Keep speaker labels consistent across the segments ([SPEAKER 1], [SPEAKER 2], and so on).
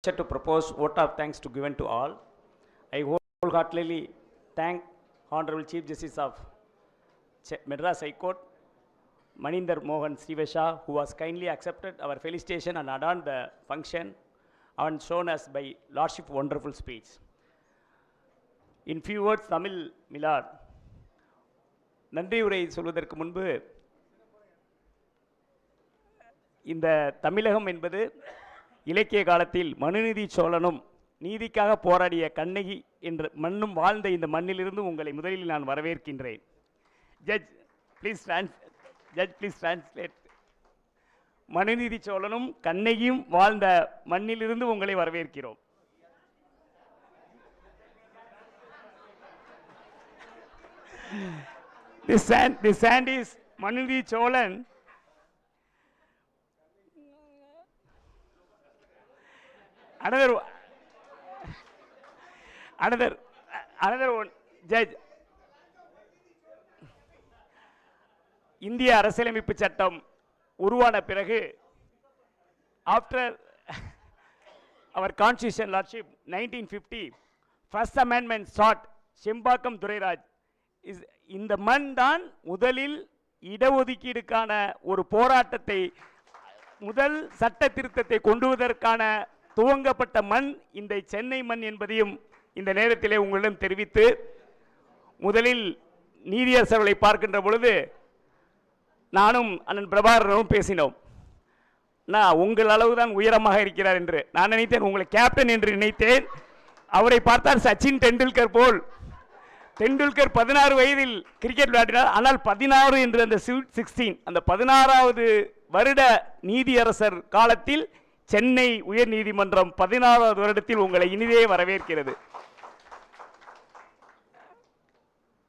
[SPEAKER 1] To propose vote of thanks to given to all. I wholeheartedly thank Honorable Chief Justice of Madras High Court, Maninder Mohan Srivesha, who has kindly accepted our felicitation and adorned the function and shown us by Lordship wonderful speech. In few words, Tamil Milad, நன்றி உரை சொல்வதற்கு முன்பு இந்த தமிழகம் என்பது இலக்கிய காலத்தில் மனுநீதி சோழனும் நீதிக்காக போராடிய கண்ணகி என்ற மண்ணும் வாழ்ந்த இந்த மண்ணிலிருந்து உங்களை முதலில் நான் வரவேற்கின்றேன். Judge please translate. மனுநீதி சோழனும் கண்ணகியும் வாழ்ந்த மண்ணிலிருந்து உங்களை வரவேற்கிறோம். The sand is Manunidi Cholan. Another one, Judge. இந்திய அரசியலமைப்பு சட்டம் உருவான பிறகு after our constitution lordship 1950 first amendment sought Sembakkam Durairaj இந்த மண் தான் முதலில் இடஒதுக்கீடுக்கான ஒரு போராட்டத்தை முதல் சட்ட திருத்தத்தை கொண்டுவதற்கான துவங்கப்பட்ட மண் இந்த சென்னை மண் என்பதையும் இந்த நேரத்திலே உங்களிடம் தெரிவித்து, முதலில் நீதியரசர்களை பார்க்கின்ற பொழுது நானும் அண்ணன் பிரபாகரனும் பேசினோம். நான் உங்கள் அளவுதான் உயரமாக இருக்கிறார் என்று நான் நினைத்தேன், உங்களை கேப்டன் என்று நினைத்தேன். அவரை பார்த்தால் சச்சின் டெண்டுல்கர் போல். டெண்டுல்கர் 16 வயதில் கிரிக்கெட் விளையாடினார். ஆனால் 16 என்று அந்த 16 அந்த 16வது வருட நீதியரசர் காலத்தில் சென்னை உயர் நீதிமன்றம் 16வது வருடத்தில் உங்களை இனிதே வரவேற்கிறது.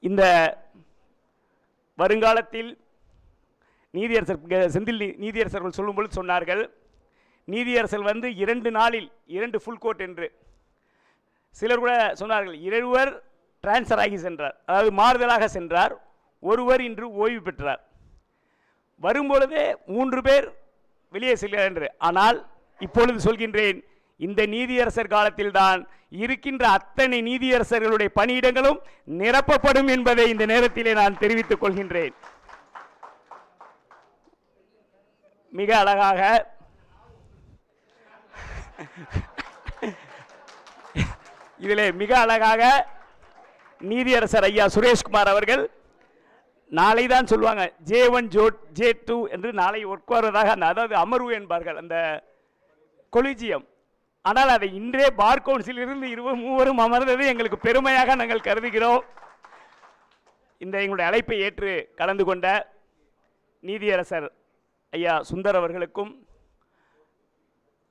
[SPEAKER 1] இந்த வருங்காலத்தில் நீதியரசர் செந்தில் நீதியரசர்கள் சொல்லும்போது சொன்னார்கள், நீதியரசர் 2 நாளில் 2 ஃபுல் கோர்ட் என்று. சிலர் கூட சொன்னார்கள், 2 டிரான்ஸ்ஃபர் ஆகி சென்றார், அதாவது மாறுதலாக சென்றார், ஒருவர் இன்று ஓய்வு பெற்றார். வரும்பொழுதே 3 பேர் வெளியே செல்கிறார் என்று. ஆனால் இப்பொழுது சொல்கின்றேன், இந்த நீதியரசர் காலத்தில் தான் இருக்கின்ற அத்தனை நீதியரசர்களுடைய பணியிடங்களும் நிரப்பப்படும் என்பதை இந்த நேரத்திலே நான் தெரிவித்துக் கொள்கின்றேன். மிக அழகாக இதிலே மிக அழகாக நீதியரசர் ஐயா சுரேஷ்குமார் அவர்கள் நாளை தான் சொல்லுவாங்க J1 J2 என்று நாளை உட்கார்வதாக, அதாவது அமர்வு என்பார்கள் அந்த கொலிஜியம். ஆனால் அதை இன்றே பார் கவுன்சில் இருந்து 23 அமர்ந்தது எங்களுக்கு பெருமையாக நாங்கள் கருதுகிறோம். இந்த எங்களுடைய அழைப்பை ஏற்று கலந்து கொண்ட நீதியரசர் ஐயா சுந்தர் அவர்களுக்கும்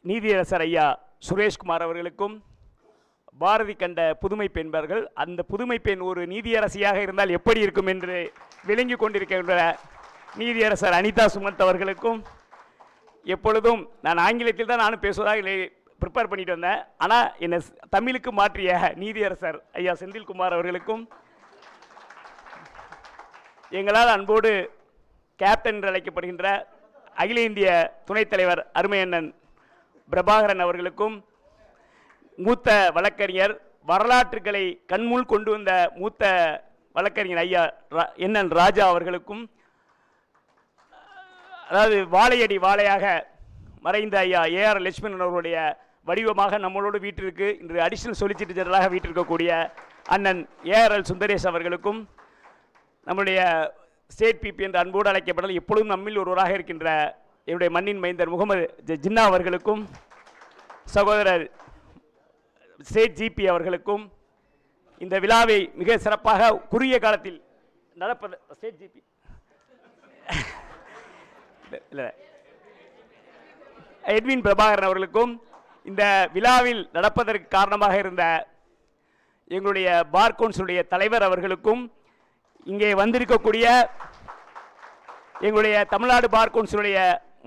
[SPEAKER 1] நீதியரசர் ஐயா சுரேஷ்குமார் அவர்களுக்கும் பாரதி கண்ட புதுமை பெண்பர்கள், அந்த புதுமை பெண் ஒரு நீதியரசியாக இருந்தால் எப்படி இருக்கும் என்று விளங்கி கொண்டிருக்கின்ற நீதியரசர் அனிதா சுமந்த் அவர்களுக்கும், எப்பொழுதும் நான் ஆங்கிலத்தில் தான் நானும் பேசுவதாக ப்ரிப்பேர் பண்ணிட்டு வந்தேன், ஆனால் என்னை தமிழுக்கு மாற்றிய நீதியரசர் ஐயா செந்தில்குமார் அவர்களுக்கும், எங்களால் அன்போடு கேப்டன் என்று அழைக்கப்படுகின்ற அகில இந்திய துணைத் தலைவர் அருமையண்ணன் பிரபாகரன் அவர்களுக்கும், மூத்த வழக்கறிஞர் வரலாற்றுகளை கண்முள் கொண்டு வந்த மூத்த வழக்கறிஞர் ஐயா என்என் ராஜா அவர்களுக்கும், அதாவது வாழையடி வாழையாக மறைந்த ஐயா ஏஆர் லட்சுமணன் அவர்களுடைய வடிவமாக நம்மளோடு வீட்டிற்கு இன்று அடிஷனல் சொலிசிட்டர் ஜெனரலாக வீட்டிருக்கக்கூடிய அண்ணன் ஏஆர்எல் சுந்தரேஷ் அவர்களுக்கும், நம்முடைய ஸ்டேட் பிபி என்று அன்போடு அழைக்கப்படல் எப்பொழுதும் நம்மில் ஒருவராக இருக்கின்ற என்னுடைய மண்ணின் மைந்தர் முகமது ஜின்னா அவர்களுக்கும், சகோதரர் ஸ்டேட் ஜிபி அவர்களுக்கும், இந்த விழாவை மிக சிறப்பாக குறுகிய காலத்தில் நடப்பது ஸ்டேட் ஜிபி எட்வின் பிரபாகரன் அவர்களுக்கும், இந்த விழாவில் நடப்பதற்கு காரணமாக இருந்த எங்களுடைய பார் கவுன்சிலுடைய தலைவர் அவர்களுக்கும், இங்கே வந்திருக்கக்கூடிய எங்களுடைய தமிழ்நாடு பார் கவுன்சிலுடைய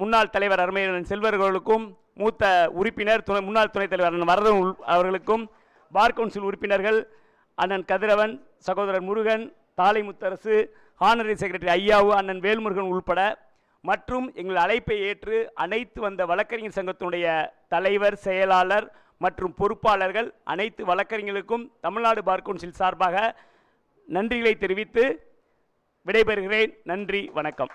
[SPEAKER 1] முன்னாள் தலைவர் அருமையன் செல்வர்களுக்கும், மூத்த உறுப்பினர் முன்னாள் துணைத் தலைவர் அண்ணன் வரதன் அவர்களுக்கும், பார் கவுன்சில் உறுப்பினர்கள் அண்ணன் கதிரவன், சகோதரர் முருகன், தாலை முத்தரசு, ஹானரி செக்ரட்டரி ஐயாவு, அண்ணன் வேல்முருகன் உள்பட மற்றும் எங்கள் அழைப்பை ஏற்று அனைத்து வந்த வழக்கறிஞர் சங்கத்தினுடைய தலைவர், செயலாளர் மற்றும் பொறுப்பாளர்கள் அனைத்து வழக்கறிஞர்களுக்கும் தமிழ்நாடு பார் கவுன்சில் சார்பாக நன்றிகளை தெரிவித்து விடைபெறுகிறேன். நன்றி, வணக்கம்.